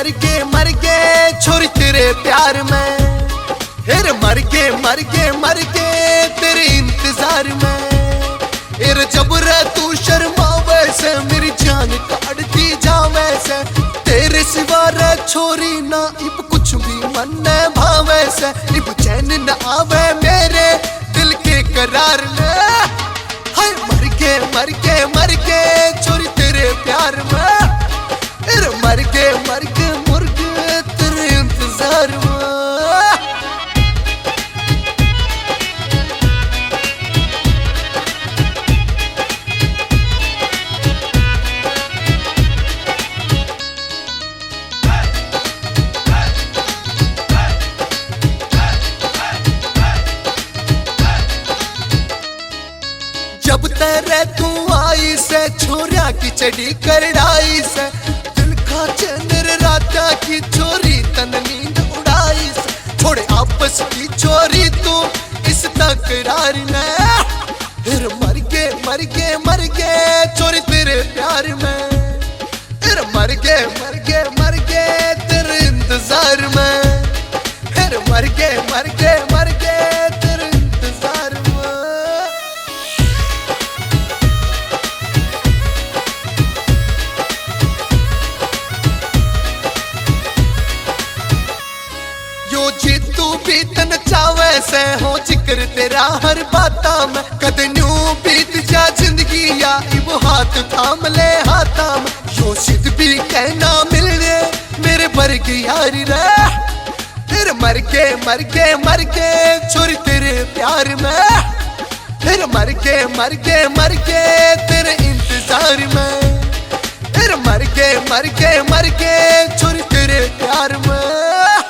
मर के छोरी तेरे प्यार में, फिर मर के तेरे इंतजार में। फिर जब रे तू शर्मावे से मेरी जान काटती जावे से, तेरे सिवा रे छोरी ना इब कुछ भी मन न भावे से। इब चैन न आवे मेरे दिल के करार में, हाय मर के छोरी तेरे प्यार में। फिर मर के मुर्गे तेरे इंतजार में। जब तेरे तू आई से छोरिया की चढ़ी करड़ाई से, दिल का चंद्र राता की चोरी तन नींद उड़ाई से। छोड़े आपस की चोरी तू इस तकरार में, फिर मर के चोरी तेरे प्यार में। फिर मर के तेरे इंतजार में, फिर मर के तेरे इंतजार में। यो जीतू बीतन चावे से हो जिक्र तेरा हर बाता में। कद न्यू बीत जा जिंदगी या इब हाथ थाम ले हाथा में। यो सिद्ध भी कहना मिलने मेरे वर्ग यारी रे। फिर मर के छोरी तेरे प्यार में, फिर मर के तेरे इंतजार में। फिर मर के छोरी तेरे प्यार में।